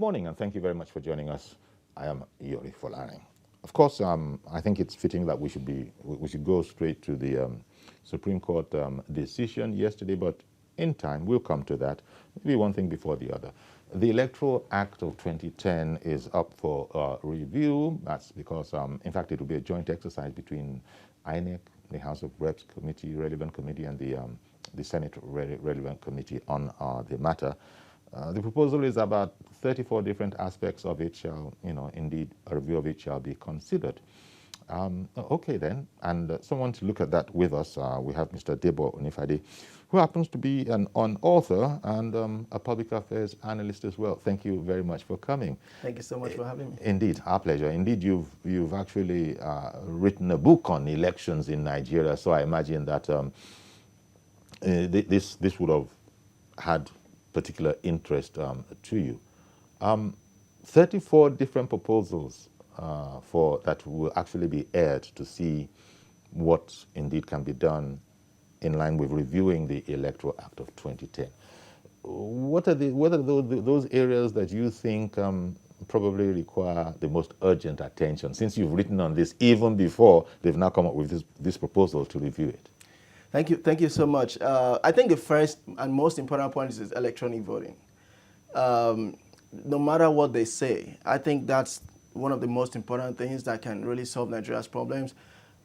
morning, and thank you very much for joining us. I am Yori Folani. Of course, I think it's fitting that we should go straight to the Supreme Court decision yesterday, but in time, we'll come to that. Maybe one thing before the other. The Electoral Act of 2010 is up for review. That's because, in fact, it will be a joint exercise between INEC, the House of Reps committee, relevant committee, and the Senate relevant committee on the matter. The proposal is about 34 different aspects of it shall, indeed, a review of it shall be considered. Okay then, and someone to look at that with us, we have Mr. Debo Onifade, who happens to be an author and a public affairs analyst as well. Thank you very much for coming. Thank you so much for having me. Indeed, our pleasure. Indeed, you've actually written a book on elections in Nigeria, so I imagine that this would have had particular interest to you. 34 different proposals for that will actually be aired to see what indeed can be done in line with reviewing the Electoral Act of 2010. What are those areas that you think probably require the most urgent attention, since you've written on this even before they've now come up with this proposal to review it? Thank you so much. I think the first and most important point is electronic voting. No matter what they say, I think that's one of the most important things that can really solve Nigeria's problems.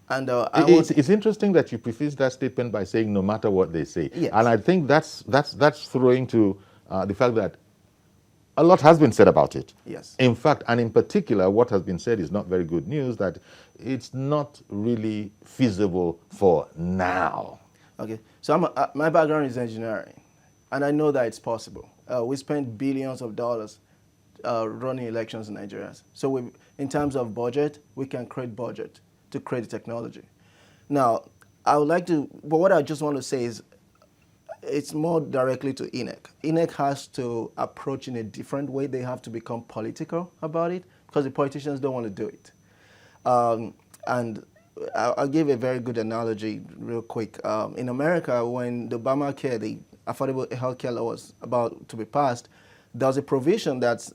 And it's interesting that you preface that statement by saying no matter what they say. Yes. And I think that's throwing to the fact that a lot has been said about it. Yes. In fact, and in particular, what has been said is not very good news, that it's not really feasible for now. Okay, so my background is engineering, and I know that it's possible. We spend billions of dollars running elections in Nigeria. So in terms of budget, we can create budget to create the technology. Now, I would like to, but what I just want to say is it's more directly to INEC. INEC has to approach in a different way. They have to become political about it because the politicians don't want to do it. And I'll give a very good analogy real quick. In America, when the Obamacare, the Affordable Health Care Law was about to be passed, there was a provision that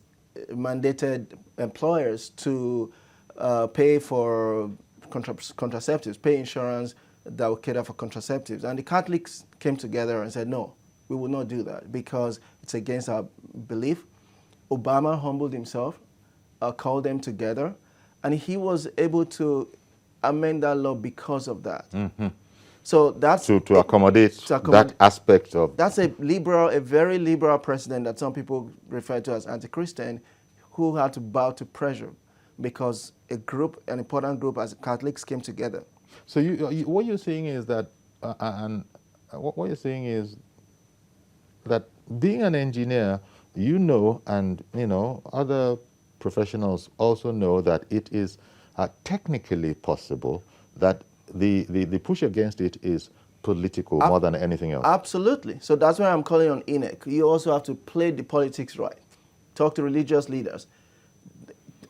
mandated employers to pay for contraceptives, pay insurance that would cater for contraceptives. And the Catholics came together and said, no, we will not do that because it's against our belief. Obama humbled himself, called them together, and he was able to amend that law because of that. Mm-hmm. So that's to accommodate that aspect of. That's a very liberal president that some people refer to as anti-Christian, who had to bow to pressure because an important group as Catholics came together. So what you're saying is that, what you're saying is that being an engineer, and other professionals also know that it is technically possible that the push against it is political more than anything else. Absolutely. So that's why I'm calling on INEC. You also have to play the politics right. Talk to religious leaders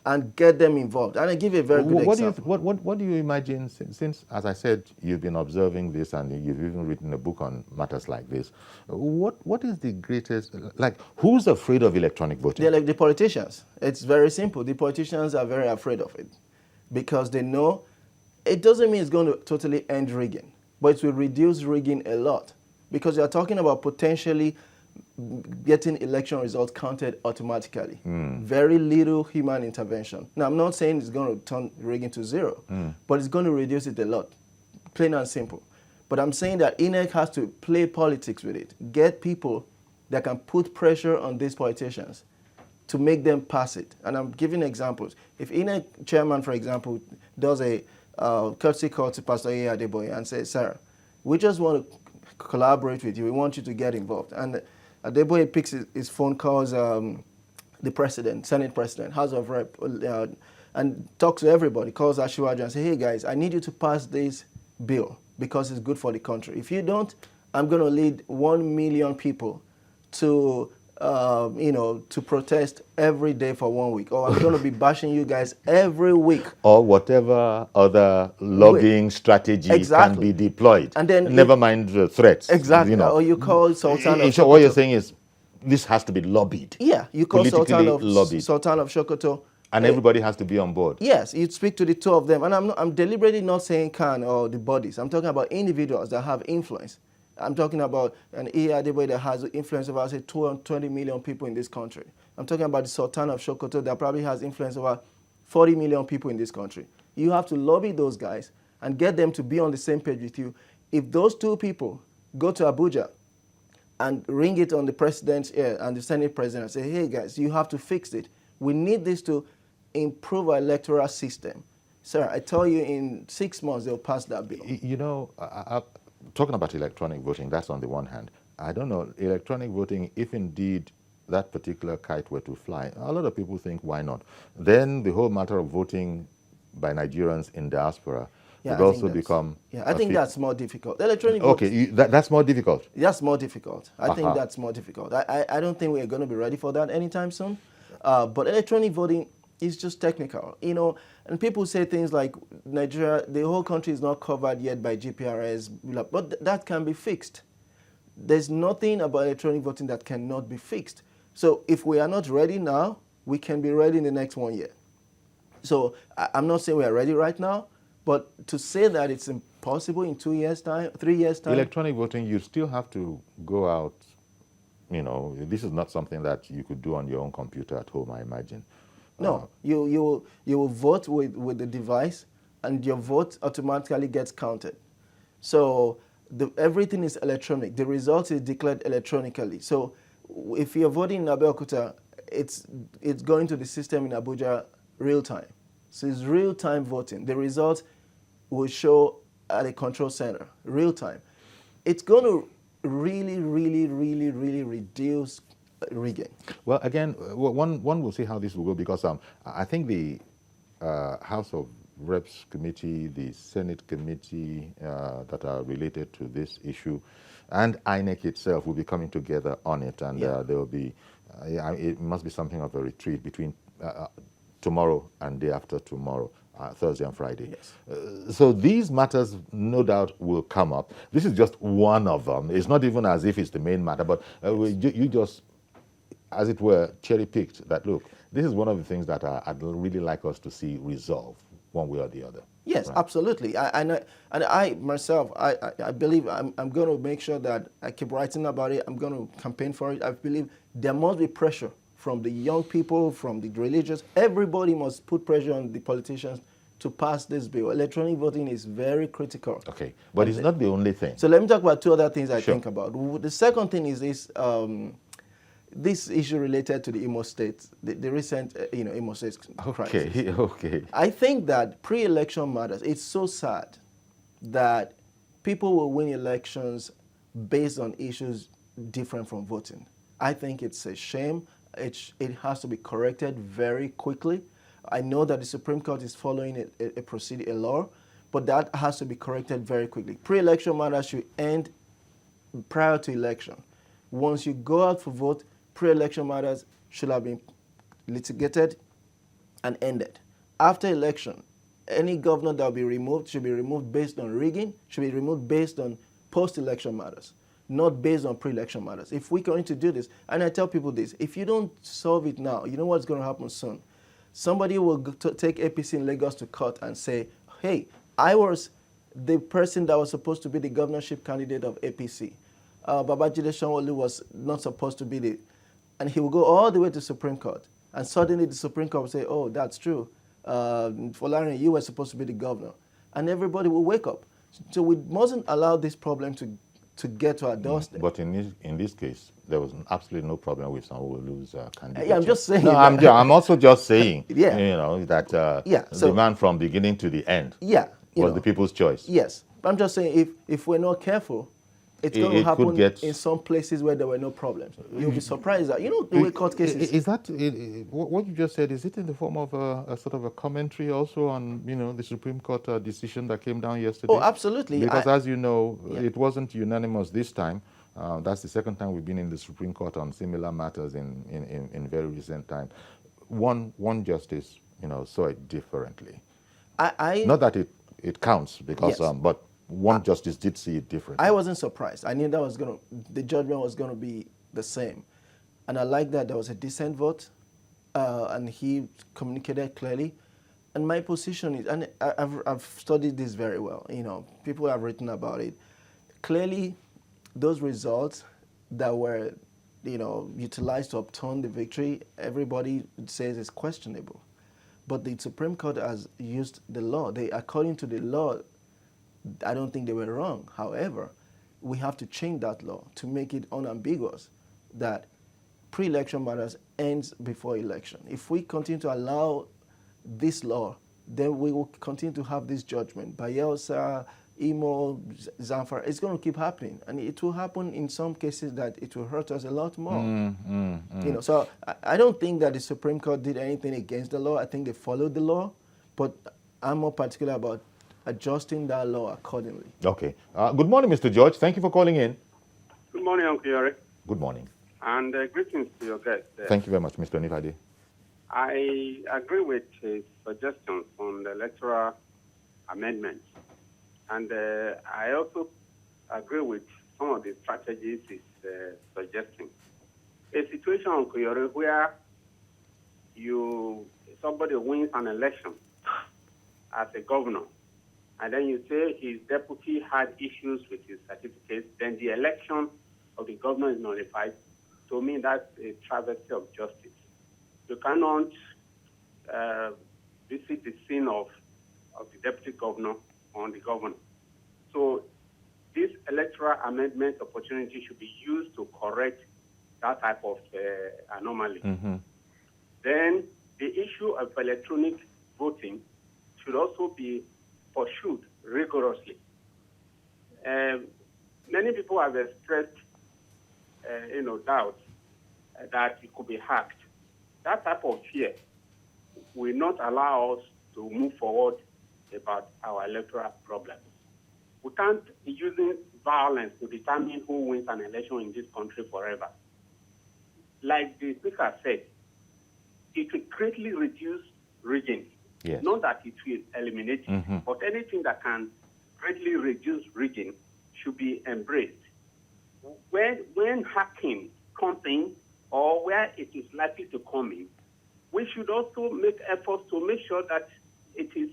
and get them involved. And I give you a very good example. What do you imagine, since, as I said, you've been observing this and you've even written a book on matters like this, what is the greatest, who's afraid of electronic voting? They're like the politicians. It's very simple. The politicians are very afraid of it because they know it doesn't mean it's going to totally end rigging, but it will reduce rigging a lot because you're talking about potentially getting election results counted automatically. Very little human intervention. Now, I'm not saying it's going to turn rigging to zero, but it's going to reduce it a lot, plain and simple. But I'm saying that INEC has to play politics with it, get people that can put pressure on these politicians to make them pass it. And I'm giving examples. If INEC chairman, for example, does a courtesy call to Pastor A. Adeboye and says, sir, we just want to collaborate with you. We want you to get involved. And Adeboye picks his phone, calls the president, Senate president, House of Rep, and talks to everybody, calls Ashwaju and says, hey guys, I need you to pass this bill because it's good for the country. If you don't, I'm going to lead 1 million people to to protest every day for 1 week, or I'm going to be bashing you guys every week. Or whatever other lobbying strategy can be deployed. And then never mind the threats. Exactly. Or you call Sultan. So what you're saying is, this has to be lobbied. Yeah, you call Politically lobbied. Sultan of Sokoto. And everybody has to be on board. Yes, you'd speak to the two of them. And I'm deliberately not saying Khan or the bodies. I'm talking about individuals that have influence. I'm talking about an Adeboye that has influence over, say, 220 million people in this country. I'm talking about the Sultan of Sokoto that probably has influence over 40 million people in this country. You have to lobby those guys and get them to be on the same page with you. If those two people go to Abuja and ring it on the president's ear and the Senate president and say, hey guys, you have to fix it. We need this to improve our electoral system. Sir, I tell you, in 6 months, they'll pass that bill. You know, talking about electronic voting, that's on the one hand. I don't know, electronic voting, if indeed that particular kite were to fly, a lot of people think, why not? Then the whole matter of voting by Nigerians in diaspora would also become... Yeah, I think that's more difficult. Electronic voting. That's more difficult? That's more difficult. I think that's more difficult. I don't think we're going to be ready for that anytime soon. But electronic voting is just technical, you know, and people say things like Nigeria, the whole country is not covered yet by GPRS, but that can be fixed. There's nothing about electronic voting that cannot be fixed. So if we are not ready now, we can be ready in the next 1 year. So I'm not saying we are ready right now, but to say that it's impossible in 2 years' time, 3 years' time. Electronic voting, you still have to go out, you know, this is not something that you could do on your own computer at home, I imagine. No, you will vote with the device, and your vote automatically gets counted. So everything is electronic. The result is declared electronically. So if you're voting in Abeokuta, it's going to the system in Abuja real time. So it's real time voting. The result will show at a control center real time. It's going to really, really, really, really reduce rigging. Well, again, one will see how this will go, because I think the House of Reps committee, the Senate committee that are related to this issue, and INEC itself will be coming together on it, and there will be, it must be something of a retreat between tomorrow and day after tomorrow. Thursday and Friday. Yes. So these matters, no doubt, will come up. This is just one of them. It's not even as if it's the main matter, but you just, as it were, cherry-picked that, look, this is one of the things that I'd really like us to see resolved one way or the other. Yes, right? Absolutely. I myself, I believe I'm going to make sure that I keep writing about it. I'm going to campaign for it. I believe there must be pressure from the young people, from the religious. Everybody must put pressure on the politicians to pass this bill. Electronic voting is very critical. Okay, but it's not the only thing. So let me talk about two other things I think about. The second thing is this, this issue related to the Imo State, the recent Imo State crisis. Okay. I think that pre-election matters. It's so sad that people will win elections based on issues different from voting. I think it's a shame. It has to be corrected very quickly. I know that the Supreme Court is following a law, but that has to be corrected very quickly. Pre-election matters should end prior to election. Once you go out for vote, pre-election matters should have been litigated and ended. After election, any governor that will be removed should be removed based on rigging, should be removed based on post-election matters, not based on pre-election matters. If we're going to do this, and I tell people this, if you don't solve it now, you know what's going to happen soon? Somebody will take APC in Lagos to court and say, hey, I was the person that was supposed to be the governorship candidate of APC. Babajide Sanwo-Olu was not supposed to be the... And he will go all the way to Supreme Court. And suddenly the Supreme Court will say, oh, that's true. Folarin, you were supposed to be the governor. And everybody will wake up. So we mustn't allow this problem to get to our doorstep. But in this case, there was absolutely no problem with Sanwo-Olu's candidature. Yeah, I'm just saying. No, I'm also just saying, yeah. You know, that so, the man from beginning to the end was the people's choice. Yes. But I'm just saying, if we're not careful, it's going to happen in some places where there were no problems. You'll be surprised that, the way court cases... Is that, what you just said, is it in the form of a sort of a commentary also on, the Supreme Court decision that came down yesterday? Oh, absolutely. Because as you know, it wasn't unanimous this time. That's the second time we've been in the Supreme Court on similar matters in very recent time. One justice, saw it differently. Not that it counts, because, but one justice did see it differently. I wasn't surprised. I knew the judgment was going to be the same. And I like that there was a dissent vote, and he communicated clearly. And my position is, and I've studied this very well, people have written about it. Clearly, those results that were, utilized to obtain the victory, everybody says is questionable. But the Supreme Court has used the law. According to the law, I don't think they were wrong. However, we have to change that law to make it unambiguous that pre-election matters ends before election. If we continue to allow this law, then we will continue to have this judgment. Bayelsa, Imo, Zamfara, it's going to keep happening. And it will happen in some cases that it will hurt us a lot more. So I don't think that the Supreme Court did anything against the law. I think they followed the law. But I'm more particular about adjusting that law accordingly. Okay. Good morning, Mr. George. Thank you for calling in. Good morning, Uncle Yori. Good morning. And greetings to your guest. Thank you very much, Mr. Onifade. I agree with his suggestions on the electoral amendments. And I also agree with some of the strategies he's suggesting. A situation, Uncle Yori, where somebody wins an election as a governor, and then you say his deputy had issues with his certificate, then the election of the governor is nullified. To me, that's a travesty of justice. You cannot visit the scene of the deputy governor on the governor. So this electoral amendment opportunity should be used to correct that type of anomaly. Then the issue of electronic voting should also be pursued rigorously. Many people have expressed, doubt that it could be hacked. That type of fear will not allow us to move forward about our electoral problems. We can't be using violence to determine who wins an election in this country forever. Like the speaker said, it will greatly reduce rigging. Yes. Not that it will eliminate it, but anything that can greatly reduce rigging should be embraced. When hacking comes in, or where it is likely to come in, we should also make efforts to make sure that it is,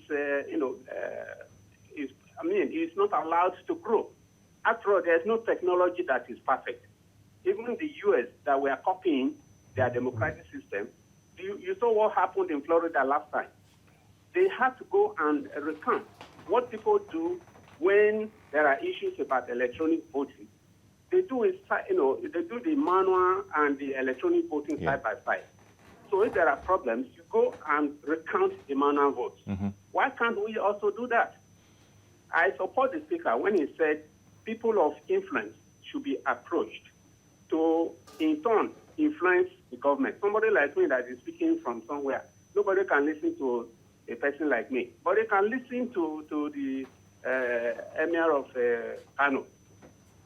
it's not allowed to grow. After all, there's no technology that is perfect. Even the U.S. that we are copying their democratic system, you saw what happened in Florida last time. They have to go and recount what people do when there are issues about electronic voting. They do the manual and the electronic voting side by side. So if there are problems, you go and recount the manual votes. Why can't we also do that? I support the speaker when he said people of influence should be approached to, in turn, influence the government. Somebody like me that is speaking from somewhere, nobody can listen to a person like me, but they can listen to the Emir of Kano.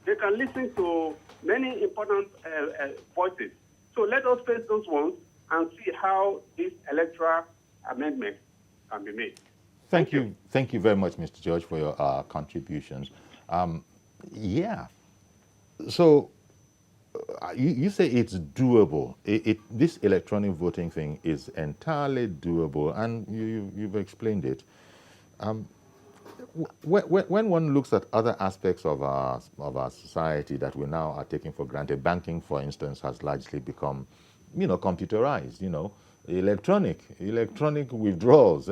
They can listen to many important voices. So let us face those ones and see how this electoral amendment can be made. Thank you. Thank you very much, Mr. George, for your contributions. So you say it's doable. This electronic voting thing is entirely doable, and you've explained it. When one looks at other aspects of our society that we now are taking for granted, banking, for instance, has largely become, computerized. Electronic withdrawals.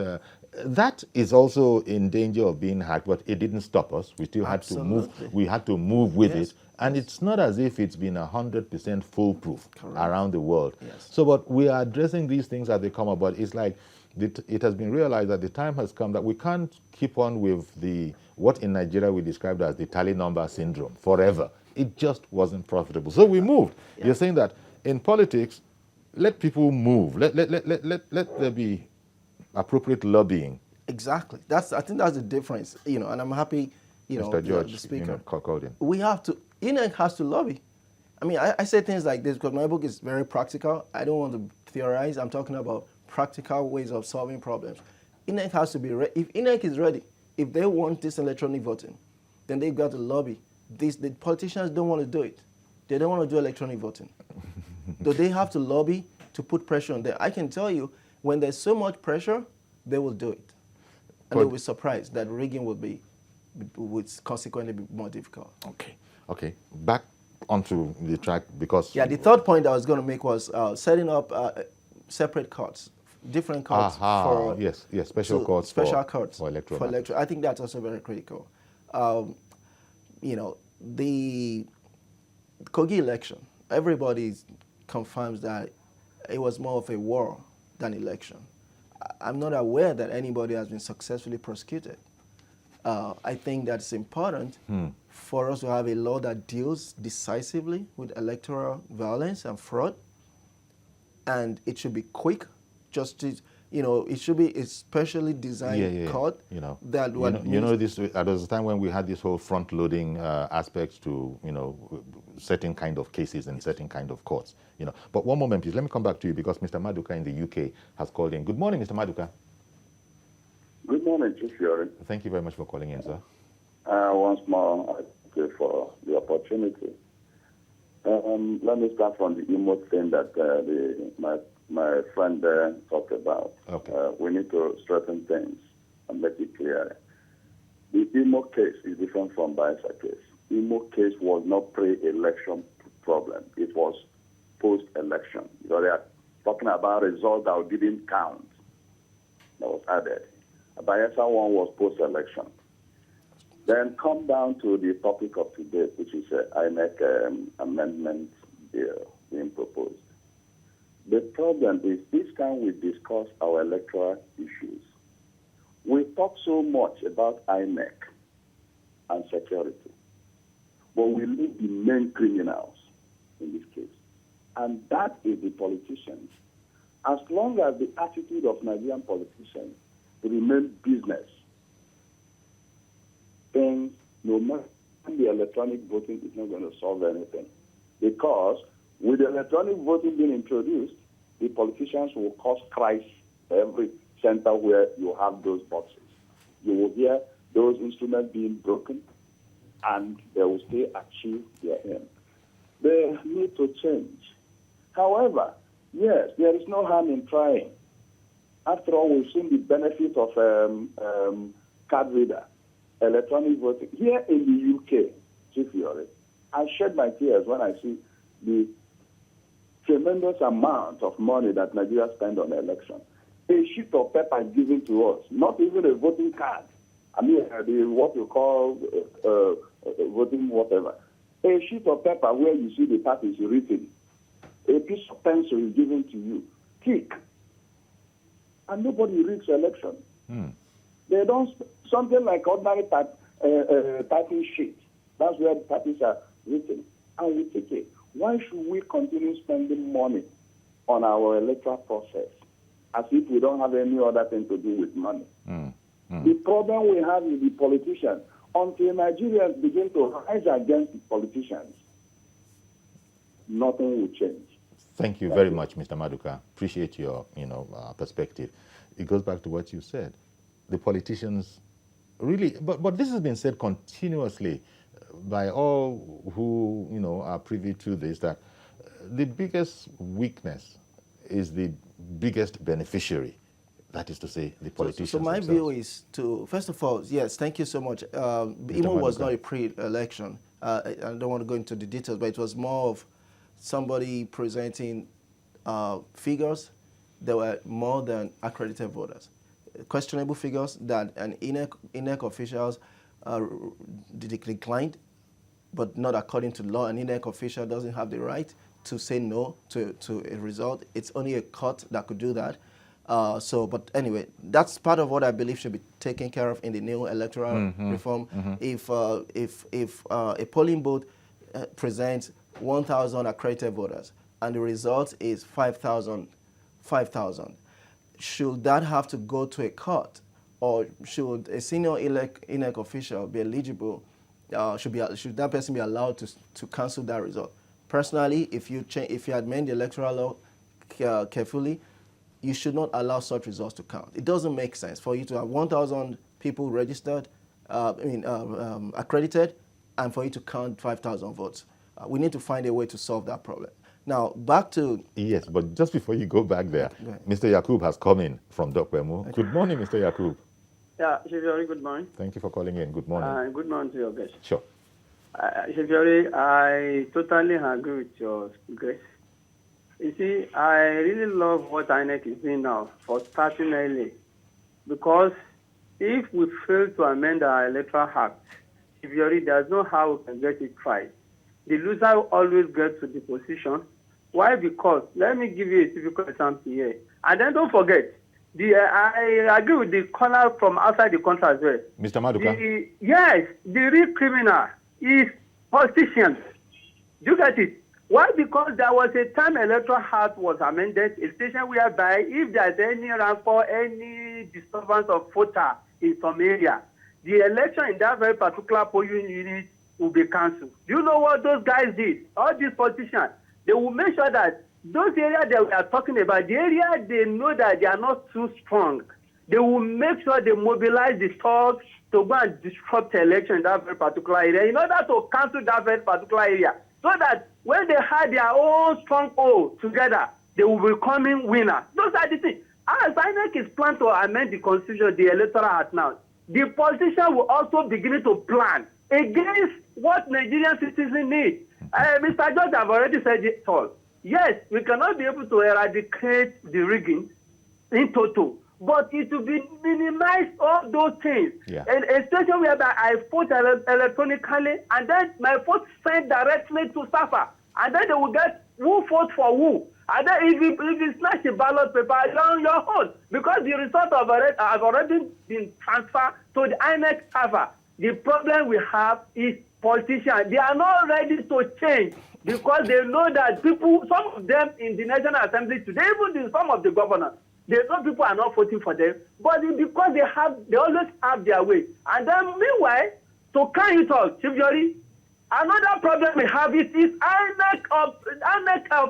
That is also in danger of being hacked, but it didn't stop us. We still had to move. We had to move with it, and it's not as if it's been 100% foolproof around the world. So, but we are addressing these things as they come about. It's like it has been realized that the time has come that we can't keep on with what in Nigeria we described as the tally number syndrome forever. It just wasn't profitable. So we moved. You're saying that in politics, let people move. Let there be appropriate lobbying. Exactly. I think that's the difference. And I'm happy, Mr. George, the speaker. Called in. We have to. INEC has to lobby. I mean, I say things like this because my book is very practical. I don't want to theorize. I'm talking about practical ways of solving problems. INEC has to be ready. If INEC is ready, if they want this electronic voting, then they've got to lobby. The politicians don't want to do it. They don't want to do electronic voting. Do they have to lobby to put pressure on them? I can tell you, when there's so much pressure, they will do it. And they'll be surprised that rigging would consequently be more difficult. Okay. Back onto the track, because... Yeah, the third point I was going to make was setting up separate courts, different courts for... Yes, special courts for electoral. I think that's also very critical. The Kogi election, everybody confirms that it was more of a war than election. I'm not aware that anybody has been successfully prosecuted. I think that's important for us to have a law that deals decisively with electoral violence and fraud, and it should be quick. It should be a specially designed court that there was a time when we had this whole front-loading aspect to certain kind of cases and certain kind of courts. But one moment, please. Let me come back to you, because Mr. Maduka in the UK has called in. Good morning, Mr. Maduka. Good morning, Chief Yori. Thank you very much for calling in, sir. Once more, thank you for the opportunity. Let me start from the emote thing that my friend there talked about. Okay. We need to straighten things and make it clear. The Imo case is different from Baisa case. Imo case was not pre-election problem. It was post-election. They are talking about results that didn't count. That was added. Baisa one was post-election. Then come down to the topic of today, which is INEC amendment bill being proposed. The problem is each time we discuss our electoral issues, we talk so much about INEC and security, but we leave the main criminals in this case, and that is the politicians. As long as the attitude of Nigerian politicians remain business, things, no matter the electronic voting, is not going to solve anything. Because with electronic voting being introduced, the politicians will cause crisis every center where you have those boxes. You will hear those instruments being broken, and they will still achieve their aim. They need to change. However, yes, there is no harm in trying. After all, we've seen the benefit of card reader, electronic voting. Here in the UK, Chief Yori, I shed my tears when I see the tremendous amount of money that Nigeria spends on election. A sheet of paper given to us, not even a voting card. I mean, what you call voting whatever. A sheet of paper where you see the parties written. A piece of pencil is given to you. Tick. And nobody reads election. They don't, something like ordinary typing sheet. That's where the parties are written. And we take it. Why should we continue spending money on our electoral process as if we don't have any other thing to do with money? The problem we have with the politicians, until Nigerians begin to rise against the politicians, nothing will change. Thank you very much, Mr. Maduka. Appreciate your perspective. It goes back to what you said. The politicians really, but this has been said continuously by all who are privy to this, that the biggest weakness is the biggest beneficiary. That is to say, the politicians. So my themselves. view is to, first of all, yes, thank you so much. Imo was not a pre-election. I don't want to go into the details, but it was more of somebody presenting figures that were more than accredited voters. Questionable figures that an INEC officials declined, but not according to law. An INEC official doesn't have the right to say no to a result. It's only a court that could do that. But anyway, that's part of what I believe should be taken care of in the new electoral reform. If a polling booth presents 1,000 accredited voters and the result is 5,000, should that have to go to a court, or should a senior INEC official be eligible? Should that person be allowed to cancel that result? Personally, if you amend the electoral law carefully, you should not allow such results to count. It doesn't make sense for you to have 1,000 people registered, accredited, and for you to count 5,000 votes. We need to find a way to solve that problem. Now, back to... Yes, but just before you go back there, Okay. Mr. Yakub has come in from Dokwemu. Okay. Good morning, Mr. Yakub. Yeah, Sheveri, good morning. Thank you for calling in. Good morning. Good morning to your guest. Sure. Sheveri, I totally agree with your guest. You see, I really love what INEC is doing now for starting early. Because if we fail to amend our Electoral Act, Sheveri, there's no how we can get it right. The loser always gets to the position. Why? Because, let me give you a typical example here. And then don't forget, I agree with the caller from outside the country as well. Mr. Maduka? Yes, the real criminal is politicians. Do you get it? Why? Because there was a time Electoral Act was amended, a station whereby if there's any rancor, any disturbance of voter in some area, the election in that very particular polling unit will be cancelled. Do you know what those guys did? All these politicians, they will make sure that those areas that we are talking about, the area they know that they are not too strong, they will make sure they mobilize the thugs to go and disrupt the election in that very particular area in order to cancel that very particular area. So that when they had their own stronghold together, they will be coming winners. Those are the things. As INEC is planned to amend the constitution, the Electoral Act now, the politician will also begin to plan against what Nigerian citizens need. Mr. George have already said it all. Yes, we cannot be able to eradicate the rigging in total, but it will be minimize all those things. Yeah. And a situation whereby I vote electronically and then my vote sent directly to SAFA, and then they will get who vote for who. And then if you snatch a ballot paper, you're on your own because the result have already been transferred to the INEC server. The problem we have is politicians. They are not ready to change because they know that people, some of them in the National Assembly today, even some of the governors, they know people are not voting for them, but it's because they always have their way. And then meanwhile, to carry it all, Chief Jori, another problem we have is INEC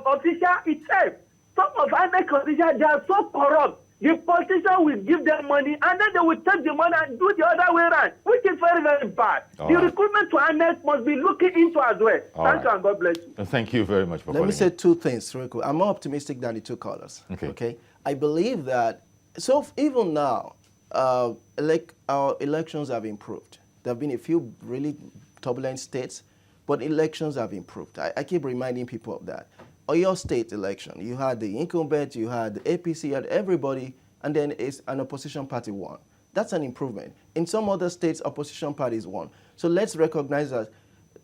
official itself. Some of INEC officials, they are so corrupt. The politician will give them money and then they will take the money and do the other way around, which is very, very bad. The recruitment to INEC must be looking into as well. Thank you and God bless you. Thank you very much for calling. Let me say two things real quick. I'm more optimistic than the two callers. Okay. I believe that, so even now, our elections have improved. There have been a few really turbulent states, but elections have improved. I keep reminding people of that. Your state election, you had the incumbent, you had the APC, you had everybody, and then it's an opposition party won. That's an improvement. In some other states, opposition parties won. So let's recognize that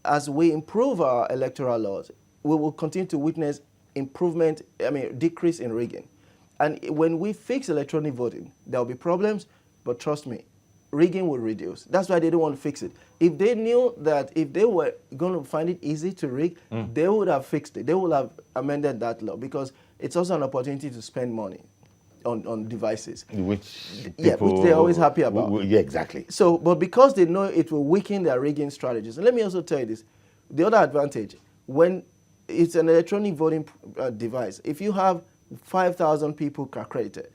as we improve our electoral laws, we will continue to witness decrease in rigging. And when we fix electronic voting, there will be problems, but trust me, rigging will reduce. That's why they don't want to fix it. If they knew that if they were going to find it easy to rig, they would have fixed it. They would have amended that law because it's also an opportunity to spend money on devices. Which they're always happy about. Yeah, exactly. So, but because they know it will weaken their rigging strategies. And let me also tell you this. The other advantage, when it's an electronic voting device, if you have 5,000 people accredited,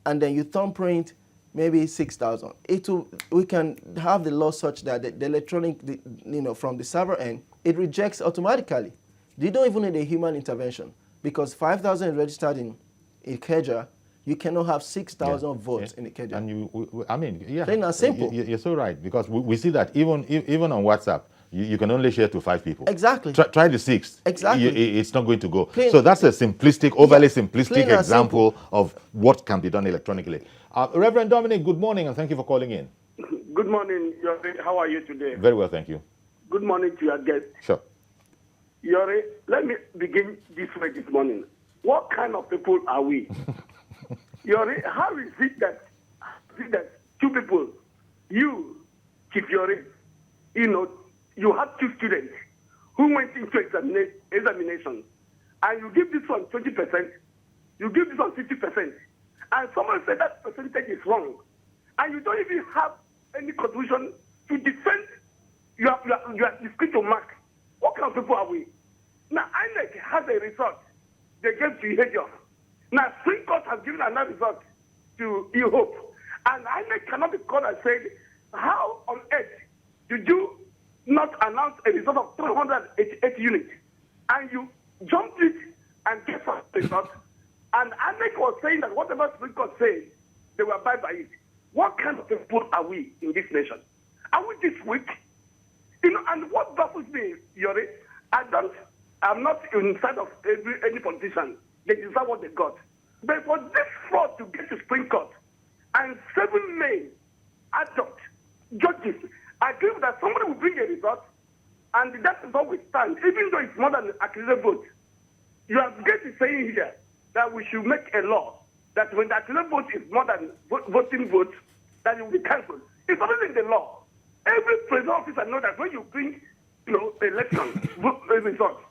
and then you thumbprint maybe 6,000. We can have the law such that the electronic, from the server end, it rejects automatically. You don't even need a human intervention because 5,000 is registered in Ikeja. You cannot have 6,000 votes in Ikeja. And plain and simple. You're so right because we see that even on WhatsApp, you can only share to 5 people. Exactly. Try the 6th. Exactly. It's not going to go. So that's a overly simplistic example of what can be done electronically. Reverend Dominic, good morning and thank you for calling in. Good morning, Yori. How are you today? Very well, thank you. Good morning to your guest. Sure. Yori, let me begin this way this morning. What kind of people are we? Yori, how is it that two people, you, Chief Yori, you had 2 students who went into examination, and you give this one 20%, you give this one 50%, and someone said that percentage is wrong, and you don't even have any contribution to defend your discretion mark. What kind of people are we? Now, INEC has a result they gave to Ihejio. Now, Supreme Court has given another result to Ihope, and INEC cannot be called and said, how on earth did you not announce a result of 388 units, and you jumped it say they will abide by it. What kind of people are we in this nation? Are we this weak? You know, and what baffles me, Yori, I'm not inside of any politician. They deserve what they got. But for this fraud to get to Supreme Court and 7 men, adult judges, agree that somebody will bring a result and that result will stand, even though it's more than an accusation vote. You have get to saying here that we should make a law that when the accusation vote is more than voting vote, that it will be cancelled. It's already in the law. Every presiding officer knows that when you bring, election results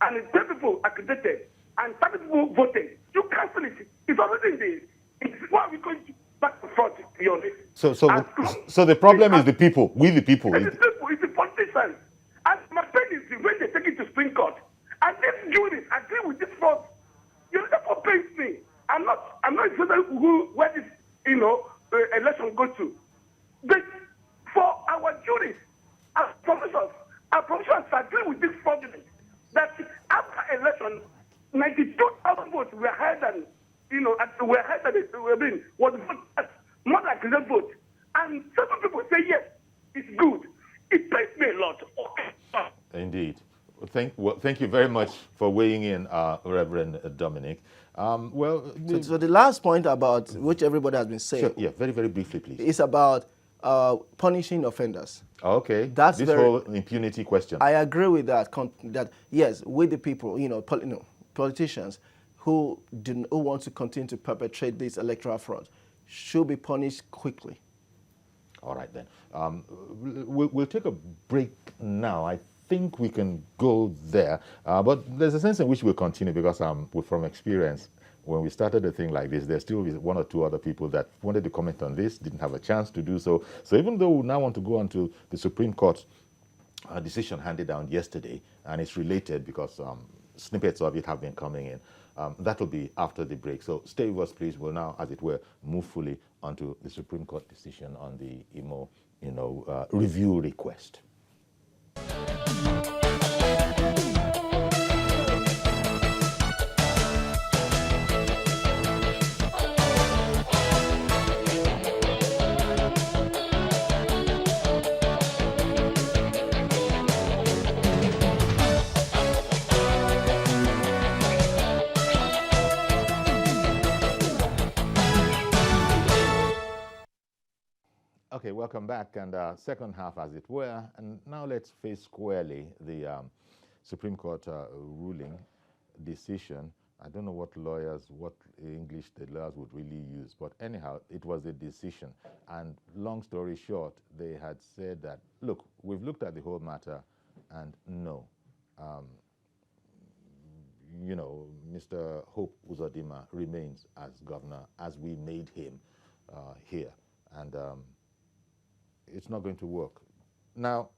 and 10 people accredited and 30 people voted, you cancel it. It's already in the. It's why we going back to front. So the problem is the people. We the people. It's the people. It's the politicians. And my pain is when they take it to Supreme Court and these juries agree with this fraud. That's what pains me. I'm not sure where this election goes to. But for our juries, our professors agree with this fraudulent that after election, 92,000 votes were higher than, was more than accusation vote. And some people say, yes, it's good. It pains me a lot. Indeed. Thank you very much for weighing in, Reverend Dominic. So the last point about which everybody has been saying. Sure, yeah, very, very briefly, please. Is about punishing offenders. Okay. That's this whole impunity question. I agree with that. That yes, with the people, politicians who want to continue to perpetrate this electoral fraud should be punished quickly. All right then. We'll take a break now. I think we can go there, but there's a sense in which we'll continue because from experience, when we started a thing like this, there's still one or two other people that wanted to comment on this, didn't have a chance to do so. So even though we now want to go on to the Supreme Court decision handed down yesterday, and it's related because snippets of it have been coming in, that will be after the break. So stay with us, please. We'll now, as it were, move fully onto the Supreme Court decision on the IMO, review request. Okay, welcome back, and second half, as it were, and now let's face squarely the Supreme Court ruling decision. I don't know what English the lawyers would really use, but anyhow, it was a decision. And long story short, they had said that, look, we've looked at the whole matter, and no, Mr. Hope Uzodimma remains as governor as we made him here, and it's not going to work. Now,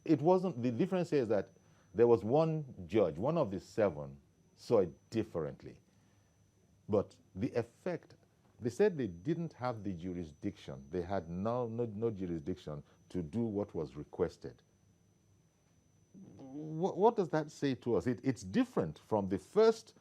it wasn't, the difference is that there was one judge, one of the 7 saw it differently. But the effect, they said they didn't have the jurisdiction. They had no jurisdiction to do what was requested. What does that say to us? It's different from the first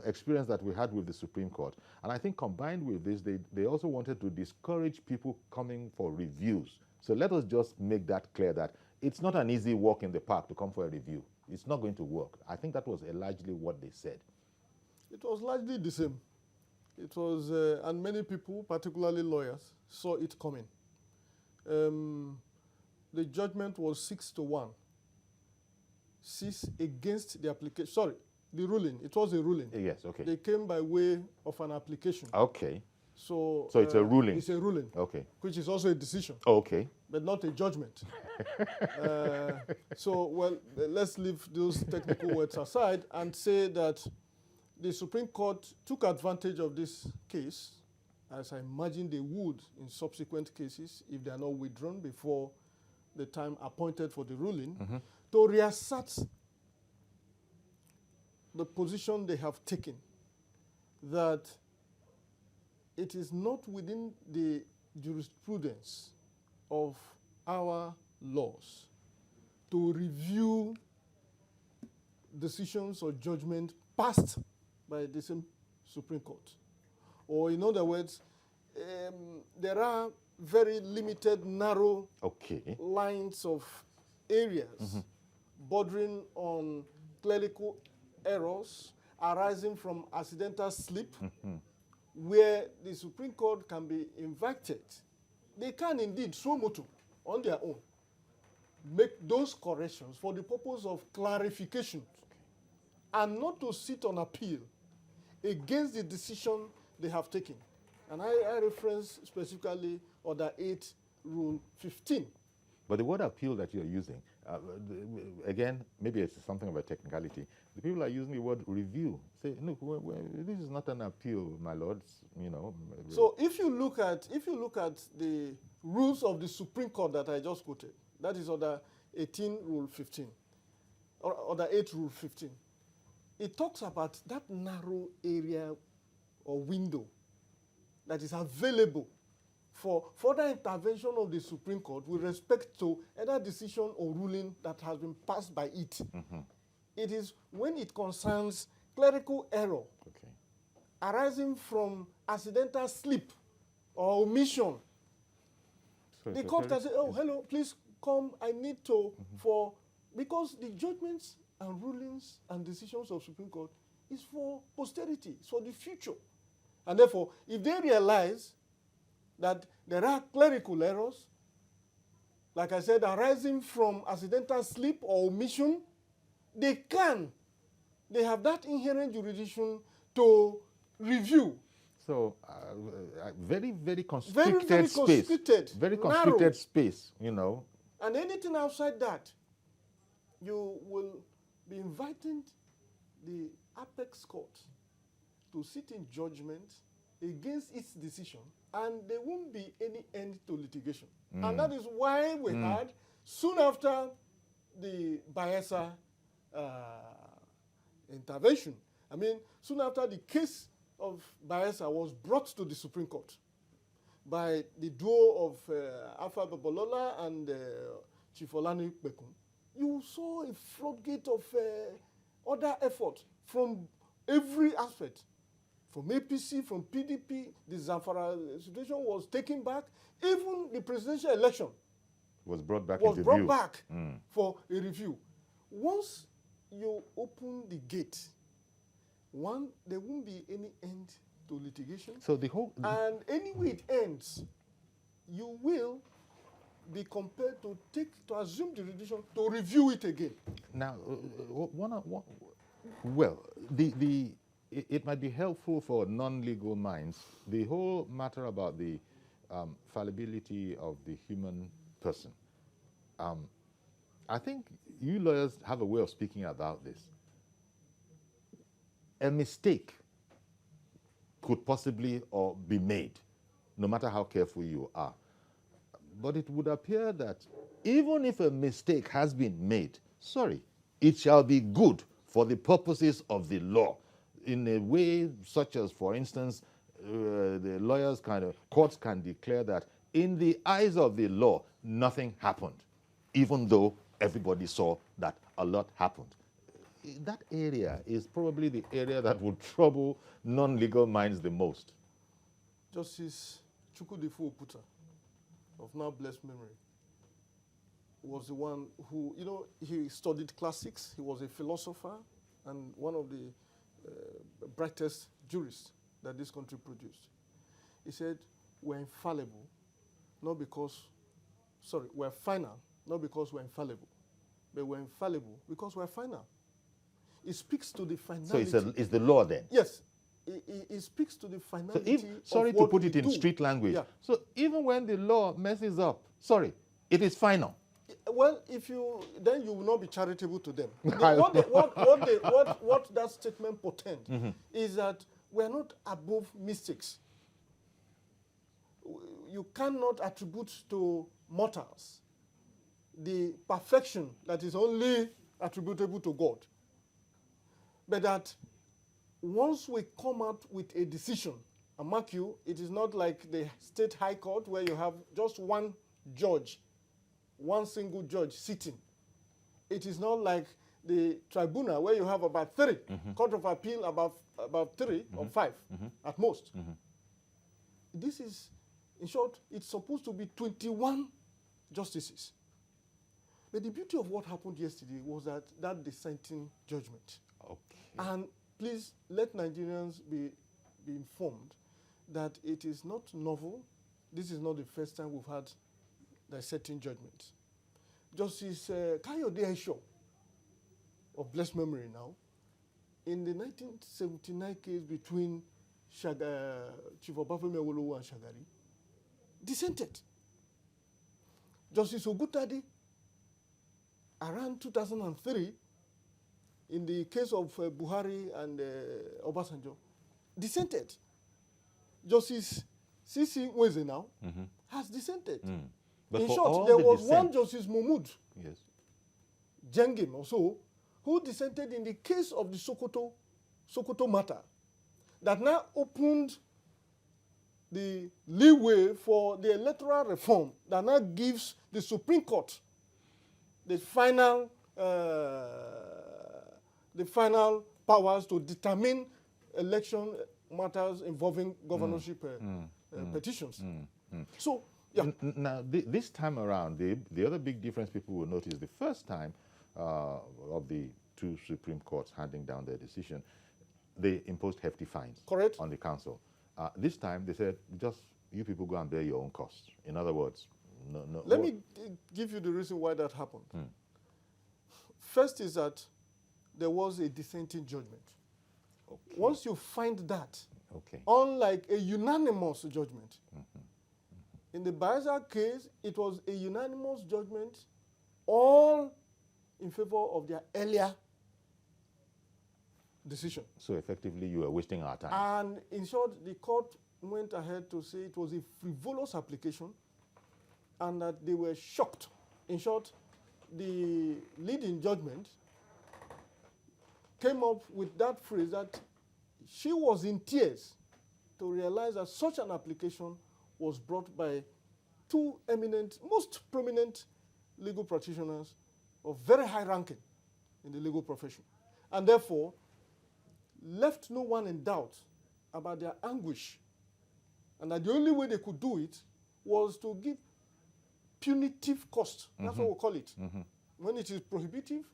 experience that we had with the Supreme Court. And I think combined with this, they also wanted to discourage people coming for reviews. So let us just make that clear that it's not an easy walk in the park to come for a review. It's not going to work. I think that was largely what they said. It was largely the same. It was, and many people, particularly lawyers, saw it coming. The judgment was 6-1. 6 against the application. Sorry. The ruling, it was a ruling. Yes, okay. They came by way of an application. Okay. So it's a ruling? It's a ruling. Okay. Which is also a decision. Okay. But not a judgment. Let's leave those technical words aside and say that the Supreme Court took advantage of this case, as I imagine they would in subsequent cases if they are not withdrawn before the time appointed for the ruling, to reassert the position they have taken, that it is not within the jurisprudence of our laws to review decisions or judgment passed by the same Supreme Court. Or in other words, there are very limited, narrow lines of areas bordering on clerical errors arising from accidental slip, where the Supreme Court can be invited. They can indeed, suo motu, on their own, make those corrections for the purpose of clarification and not to sit on appeal against the decision they have taken. And I reference specifically Order 8, Rule 15. But the word appeal that you're using, again, maybe it's something of a technicality. The people are using the word review. Say, look, this is not an appeal, my lords. You know. So if you look at the rules of the Supreme Court that I just quoted, that is Order 18, Rule 15, or Order 8, Rule 15. It talks about that narrow area or window that is available for further intervention of the Supreme Court with respect to either decision or ruling that has been passed by it. It is when it concerns clerical error arising from accidental slip or omission. The court can say, oh, hello, please come, I need to, because the judgments and rulings and decisions of Supreme Court is for posterity, it's for the future. And therefore, if they realize that there are clerical errors, like I said, arising from accidental slip or omission, they have that inherent jurisdiction to review. So, very, very constricted space. Very constricted space, you know. And anything outside that, you will be inviting the apex court to sit in judgment against its decision, and there won't be any end to litigation. And that is why we had, soon after the Bayelsa intervention, I mean, soon after the case of Bayelsa was brought to the Supreme Court by the duo of Alpha Babalola and Chief Olani Bekun, you saw a floodgate of other effort from every aspect. From APC, from PDP, the Zamfara situation was taken back. Even the presidential election was brought back for a review. Once you open the gate, there won't be any end to litigation. So the whole... And anyway it ends, you will be compelled to assume the jurisdiction to review it again. Now, it might be helpful for non-legal minds, the whole matter about the fallibility of the human person. I think you lawyers have a way of speaking about this. A mistake could possibly be made, no matter how careful you are. But it would appear that even if a mistake has been made, it shall be good for the purposes of the law, in a way such as, for instance, the courts can declare that in the eyes of the law, nothing happened, even though everybody saw that a lot happened. That area is probably the area that would trouble non-legal minds the most. Justice Chukwudifo Oputa, of now blessed memory, was the one who, he studied classics. He was a philosopher and one of the brightest jurists that this country produced. He said, we're infallible, we're final, not because we're infallible, but we're infallible because we're final. It speaks to the finality. So it's the law then? Yes. It speaks to the finality sorry to put it in street language. Yeah. So even when the law messes up, it is final. Well, then you will not be charitable to them. What that statement portends is that we are not above mistakes. You cannot attribute to mortals the perfection that is only attributable to God. But that once we come out with a decision, and mark you, it is not like the state high court where you have just one single judge sitting. It is not like the tribunal where you have about 3, court of appeal about 3 or 5 at most. this is, in short, it's supposed to be 21 justices. But the beauty of what happened yesterday was that dissenting judgment. Okay. And please let Nigerians be informed that it is not novel. This is not the first time we've had dissenting judgment. Justice Kayode Esho, of blessed memory now, in the 1979 case between Chief Obafemi Awolowo and Shagari, dissented. Justice Ogutade, around 2003, in the case of Buhari and Obasanjo, dissented. Justice Sisi Nweze now has dissented. But in for short, all there the was dissent, one Justice Mahmood yes, Jengim or so, who dissented in the case of the Sokoto matter, that now opened the leeway for the electoral reform that now gives the Supreme Court the final powers to determine election matters involving governorship petitions. So, yeah. Now, this time around, the other big difference people will notice, the first time of the two Supreme Courts handing down their decision, they imposed hefty fines Correct. on the council. This time, they said, just you people go and bear your own costs. In other words, no. Let me give you the reason why that happened. First is that there was a dissenting judgment. Okay. Once you find that, Okay. unlike a unanimous judgment, in the Bayelsa case, it was a unanimous judgment, all in favor of their earlier decision. So effectively, you are wasting our time. And in short, the court went ahead to say it was a frivolous application and that they were shocked. In short, the leading judgment came up with that phrase that she was in tears to realize that such an application was brought by two eminent, most prominent legal practitioners of very high ranking in the legal profession, and therefore left no one in doubt about their anguish, and that the only way they could do it was to give punitive cost. That's what we call it. When it is prohibitive,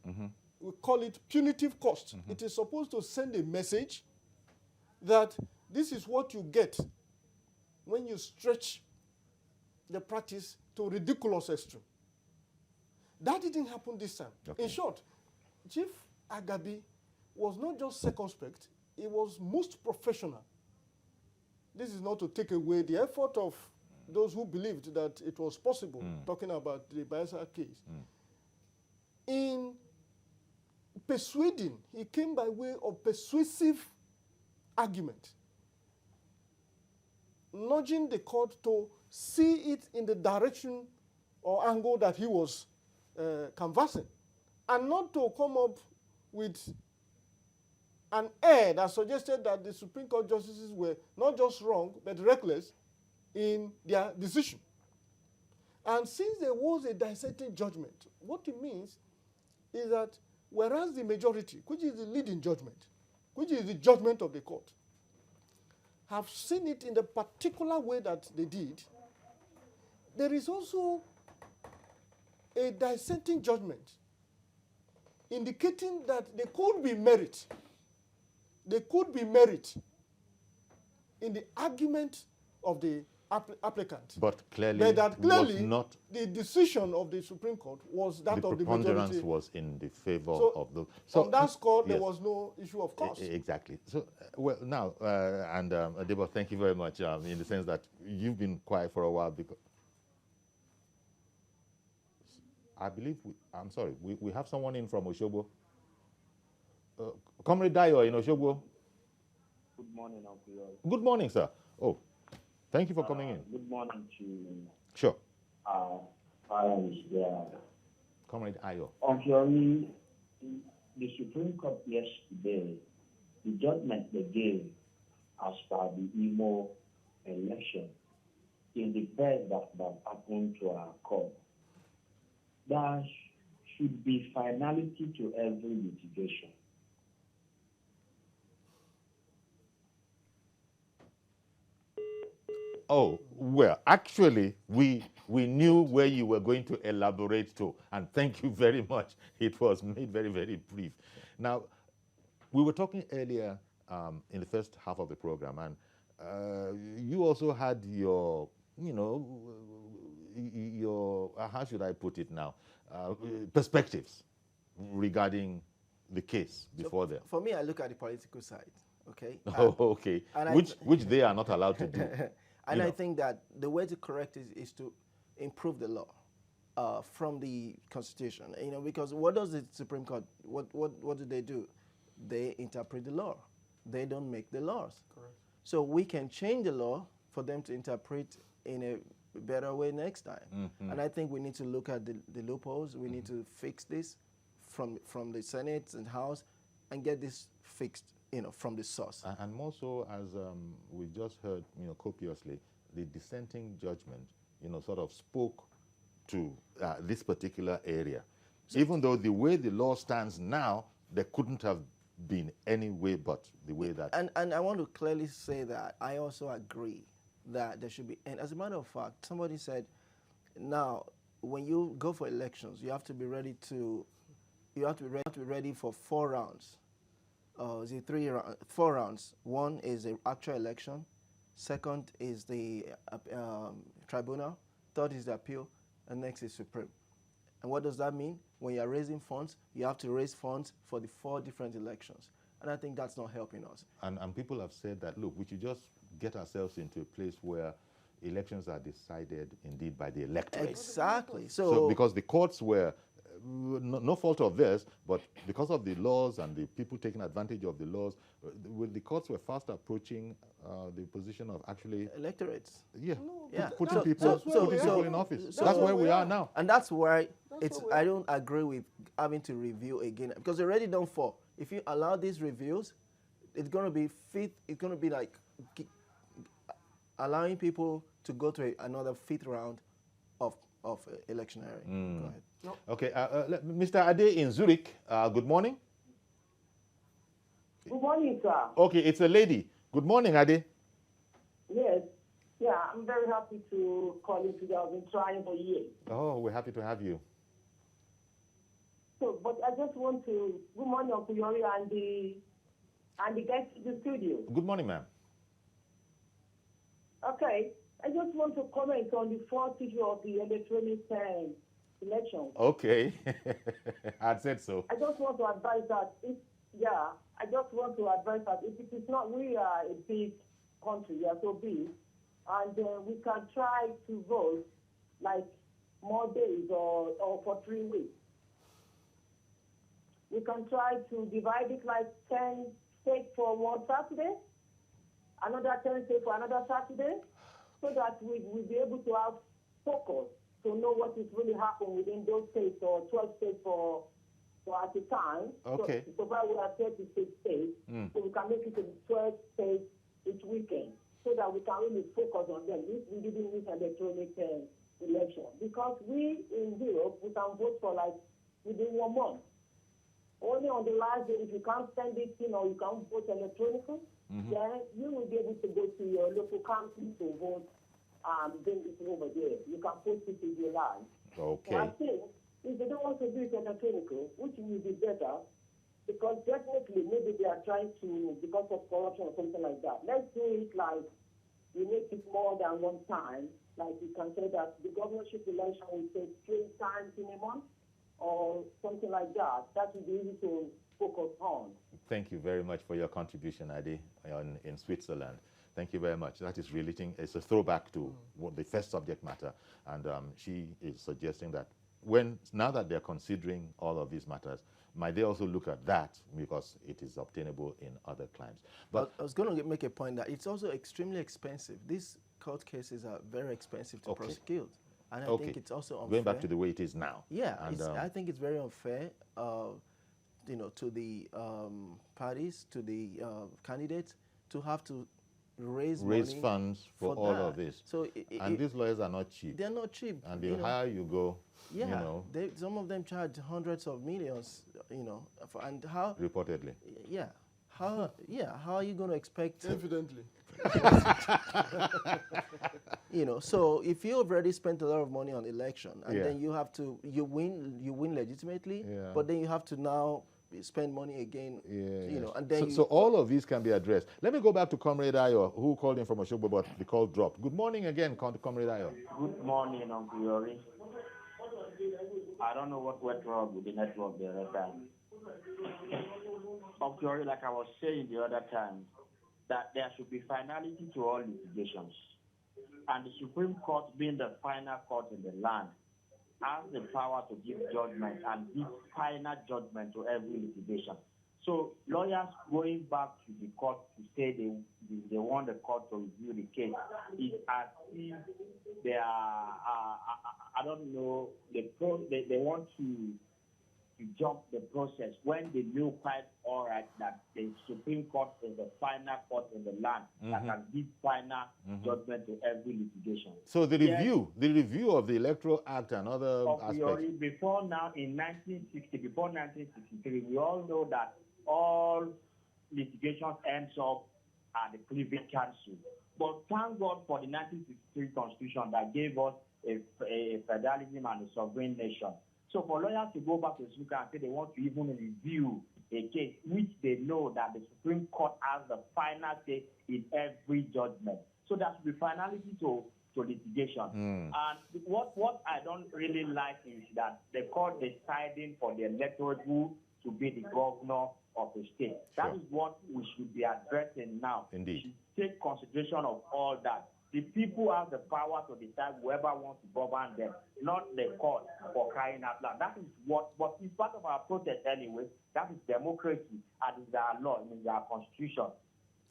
we call it punitive cost. It is supposed to send a message that this is what you get when you stretch the practice to ridiculous extreme. That didn't happen this time. Okay. In short, Chief Agabi was not just circumspect, he was most professional. This is not to take away the effort of those who believed that it was possible, talking about the Bayelsa case. In persuading, he came by way of persuasive argument, nudging the court to see it in the direction or angle that he was canvassing, and not to come up with an error that suggested that the Supreme Court justices were not just wrong, but reckless in their decision. And since there was a dissenting judgment, what it means is that whereas the majority, which is the leading judgment, which is the judgment of the court, have seen it in the particular way that they did, there is also a dissenting judgment indicating that there could be merit. There could be merit in the argument of the applicant. But clearly, clearly was not the decision of the Supreme Court was that the of the preponderance majority. was in the favor So of the. on that score, there yes. was no issue of cost. Exactly. So, well, now, Adebo, thank you very much in the sense that you've been quiet for a while because I believe, we have someone in from Oshobo. Comrade Dayo in Oshobo. Good morning, Uncle. Good morning, sir. Oh, thank you for coming in. Good morning to Sure. parents there. Comrade Ayo. Uncle, the Supreme Court yesterday, the judgment they gave as per the Imo election is the best that happened to our court. There should be finality to every litigation. Oh, well, actually, we knew where you were going to elaborate to, and thank you very much. It was made very, very brief. Now, we were talking earlier in the first half of the program, and you also had your, your, how should I put it now, perspectives regarding the case before them. For me, I look at the political side, okay? Oh, okay. And Which they are not allowed to do. And I think that the way to correct it is to improve the law from the Constitution. Because what does the Supreme Court, what do? They interpret the law. They don't make the laws. Correct. So we can change the law for them to interpret in a better way next time. Mm-hmm. And I think we need to look at the loopholes. We need to fix this from the Senate and House and get this fixed, from the source. And more so, as we just heard, copiously, the dissenting judgment, sort of spoke to this particular area. So even though the way the law stands now, there couldn't have been any way but the way that. And I want to clearly say that I also agree that there should be, and as a matter of fact, somebody said, now, when you go for elections, you have to be ready for 4 rounds. Is it 4 rounds? One is the actual election. Second is the tribunal. Third is the appeal. And next is Supreme. And what does that mean? When you're raising funds, you have to raise funds for the 4 different elections. And I think that's not helping us. And people have said that, look, we should just get ourselves into a place where elections are decided indeed by the electorate. Exactly. So because the courts were, no fault of theirs, but because of the laws and the people taking advantage of the laws, the courts were fast approaching the position of actually electorates. Yeah, Yeah. putting people in office. That's where we are now. And that's why I don't agree with having to review again, because they already done 4. If you allow these reviews, it's going to be it's going to be like allowing people to go to another 5th round of electioneering. Go ahead. No. Okay, Mr. Ade in Zurich, good morning. Good morning, sir. Okay, it's a lady. Good morning, Ade. Yes. Yeah, I'm very happy to call you today. I've been trying for years. Oh, we're happy to have you. So, but I just want to, good morning, Uncle Yori, and the guests in the studio. Good morning, ma'am. Okay, I just want to comment on the 4th issue of the electronic election. Okay, I'd said so. I just want to advise that if it is not, we are a big country, we are so big, and we can try to vote like more days or for 3 weeks. We can try to divide it like 10 states for one Saturday, another 10 states for another Saturday, so that we will be able to have focus to know what is really happening within those states, or 12 states for at a time. Okay. So far we have 36 states, so we can make it to 12 states each weekend, so that we can really focus on them. If we didn't use electronic election, because we in Europe, we can vote for like within 1 month. Only on the last day, if you can't send it in or you can't vote electronically, then you will be able to go to your local council to vote. Then it's over there. You can post it if you like. Okay. So I think if they don't want to do it electronically, which will be better, because definitely maybe they are trying to, because of corruption or something like that. Let's do it like we make it more than 1 time. Like you can say that the governorship election will take 3 times in a month, or something like that. That will be easy to focus on. Thank you very much for your contribution, Adi, in Switzerland. Thank you very much. That is relating, it's a throwback to the first subject matter. And she is suggesting that now that they're considering all of these matters, might they also look at that, because it is obtainable in other climes. But I was going to make a point that it's also extremely expensive. These court cases are very expensive to prosecute. And I think it's also unfair. Going back to the way it is now. Yeah, and, I think it's very unfair, to the parties, to the candidates, to have to raise funds for all of this. So and these lawyers are not cheap. They're not cheap. And the higher you go, some of them charge hundreds of millions, and how... Reportedly. Yeah. how are you going to expect? Evidently. So if you already spent a lot of money on election, and Yeah. then you win legitimately, Yeah. but then you have to now spend money again, Yeah. and then So all of these can be addressed. Let me go back to Comrade Ayo, who called in from Oshogbo, but the call dropped. Good morning again, Comrade Ayo. Good morning, Uncle Yori. I don't know what went wrong with the network the other time. Uncle Yori, like I was saying the other time, that there should be finality to all litigations. And the Supreme Court, being the final court in the land, has the power to give judgment and give final judgment to every litigation. So lawyers going back to the court to say they want the court to review the case is as if they are, I don't know, they want to jump the process when they know quite all right that the Supreme Court is the final court in the land that can give final judgment to every litigation. So the review of the Electoral Act and other aspects. Before 1963, we all know that all litigation ends up at the Privy Council. But thank God for the 1963 Constitution that gave us a federalism and a sovereign nation. So for lawyers to go back to the Supreme Court and say they want to even review a case which they know that the Supreme Court has the final say in every judgment. So there should be finality to litigation. And what I don't really like is that the court deciding for the electorate who to be the governor of the state. That is what we should be addressing now. Indeed. We should take consideration of all that. The people have the power to decide whoever wants to govern them, not the court for crying out loud. That is but it's part of our protest anyway. That is democracy, and it's our law, and it's our constitution.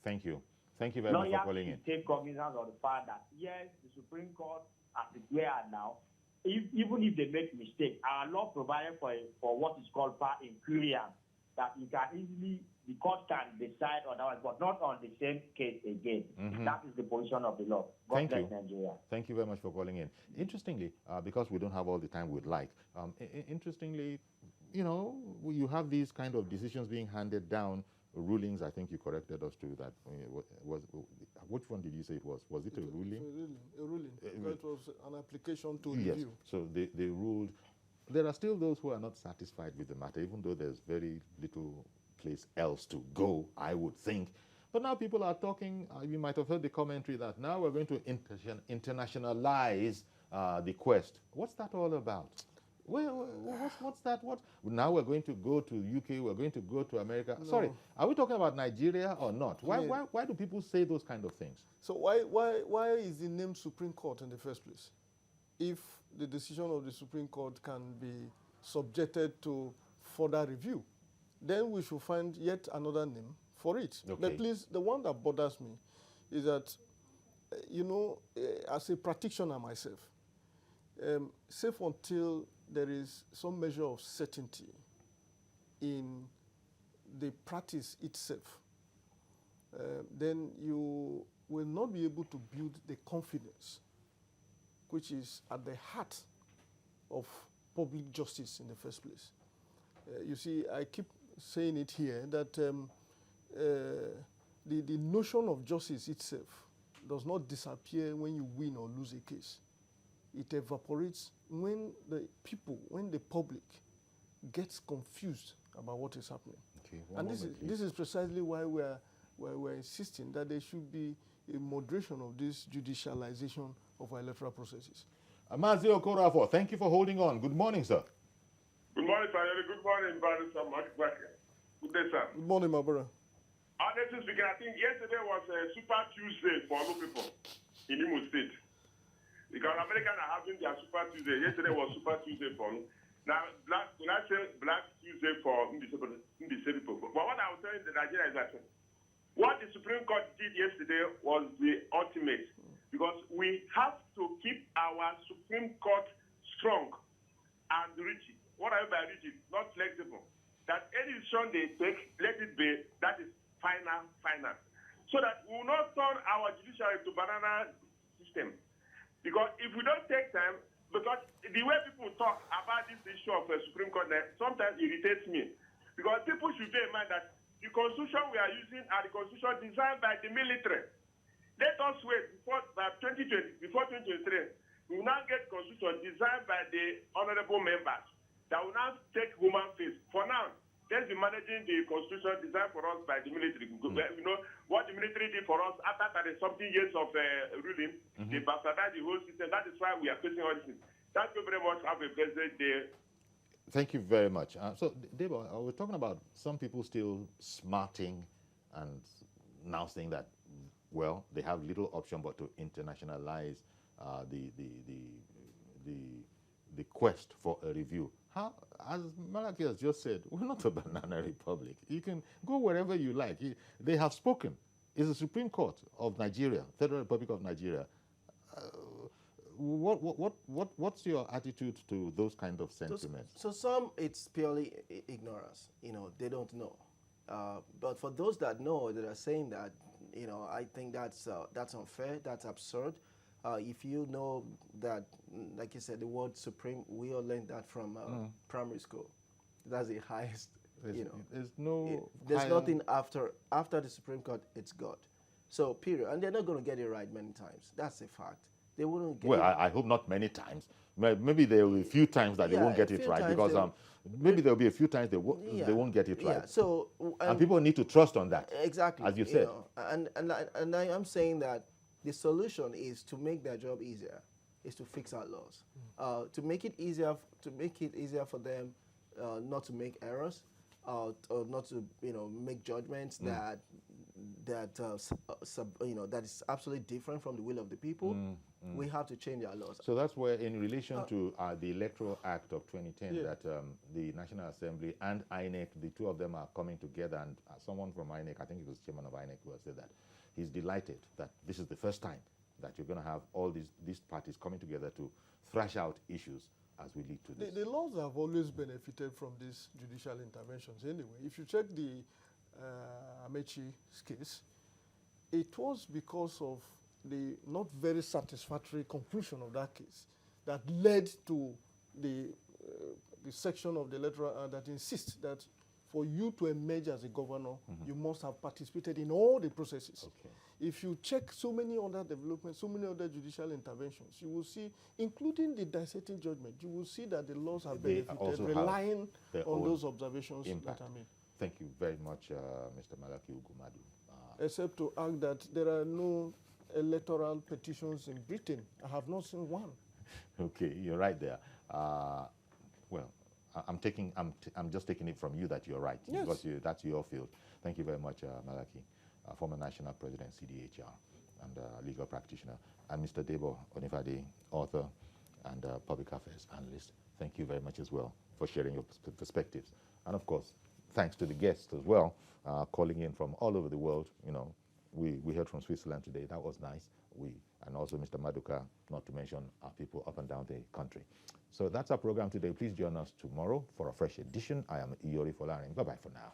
Thank you. Thank you very much for calling in. Take cognizance of the fact that, yes, the Supreme Court, as it were now, even if they make mistakes, our law provided for what is called par incuriam, that you can easily, the court can decide otherwise, but not on the same case again. That is the position of the law. God bless Nigeria. Thank you very much for calling in. Interestingly, because we don't have all the time we'd like, interestingly, you have these kind of decisions being handed down, rulings. I think you corrected us to that. Which one did you say it was? Was it a ruling? A ruling. That was an application to review. Yes. So they ruled. There are still those who are not satisfied with the matter, even though there's very little place else to go, I would think. But now people are talking, you might have heard the commentary that now we're going to internationalize the quest. What's that all about? What's that? Now we're going to go to UK, we're going to go to America. No. Sorry, are we talking about Nigeria or not? Why do people say those kind of things? So why is the name Supreme Court in the first place? If the decision of the Supreme Court can be subjected to further review, then we should find yet another name for it. Okay. But please, the one that bothers me is that, as a practitioner myself, safe until there is some measure of certainty in the practice itself, then you will not be able to build the confidence which is at the heart of public justice in the first place. You see, I keep saying it here that the notion of justice itself does not disappear when you win or lose a case. It evaporates when the public gets confused about what is happening. Okay, and this is precisely why we're insisting that there should be a moderation of this judicialization of our electoral processes. Amazi Okorafor, thank you for holding on. Good morning, sir. Good morning, sir. Good morning, brother. Good day, sir. Good morning, my brother. Honestly speaking, I think yesterday was a Super Tuesday for all people in Imo State. Because Americans are having their Super Tuesday. Yesterday was Super Tuesday for me. Now, when I say Black Tuesday for disabled people, but what I was telling the Nigeria is that what the Supreme Court did yesterday was the ultimate. Because we have to keep our Supreme Court strong and rigid. What I mean by rigid, not flexible. That any decision they take, let it be, that is final. So that we will not turn our judiciary to banana system. Because if we don't take time, because the way people talk about this issue of the Supreme Court sometimes irritates me. Because people should bear in mind that the constitution we are using are the constitution designed by the military. Let us wait before 2020, before 2023. We will now get constitution designed by the honorable members that will now take human face. For now, let's be managing the constitution designed for us by the military. You know what the military did for us after 30-something years of ruling, they bastardized the whole system. That is why we are facing all this. Thank you very much. Have a blessed day. Thank you very much. So, Debo, we're talking about some people still smarting and now saying that, well, they have little option but to internationalize the quest for a review. How, as Malaki has just said, we're not a banana republic. You can go wherever you like. They have spoken. It's the Supreme Court of Nigeria, Federal Republic of Nigeria. What's your attitude to those kind of sentiments? So some, it's purely ignorance. You know, they don't know. But for those that know, that are saying that, you know, I think that's unfair. That's absurd. If you know that, like you said, the word supreme, we all learned that from primary school. That's the highest. There's nothing after the Supreme Court. It's God. So period. And they're not going to get it right many times. That's a fact. They wouldn't get it. I hope not many times. Maybe there will be a few times that they won't get it right, because maybe there will be a few times they won't get it right. So and people need to trust on that. Exactly, as you said. Know, and I am saying that the solution is to make their job easier, is to fix our laws, to make it easier for them not to make errors, or not to make judgments that is absolutely different from the will of the people. We have to change our laws. So that's where, in relation to the Electoral Act of 2010, that the National Assembly and INEC, the two of them are coming together, and someone from INEC, I think it was chairman of INEC, who has said that he's delighted that this is the first time that you're going to have all these parties coming together to thrash out issues as we lead to this. The laws have always benefited from these judicial interventions anyway. If you check the Amechi's case, it was because of the not very satisfactory conclusion of that case that led to the section of the Electoral Act that insists that for you to emerge as a governor, you must have participated in all the processes. Okay. If you check so many other developments, so many other judicial interventions, you will see, including the dissenting judgment, you will see that the laws have benefited, relying on those observations that are made. Thank you very much, Mr. Malaki Ugumadu. Except to add that there are no electoral petitions in Britain. I have not seen one. Okay, you're right there. Well, I'm just taking it from you that you're right, yes, because that's your field. Thank you very much, Malaki, former national president, CDHR, and legal practitioner, and Mr. Debo Onifade, author and public affairs analyst. Thank you very much as well for sharing your perspectives, and of course, thanks to the guests as well, calling in from all over the world. You know, we heard from Switzerland today. That was nice. And also Mr. Maduka, not to mention our people up and down the country. So that's our program today. Please join us tomorrow for a fresh edition. I am Iyori Folarin. Bye-bye for now.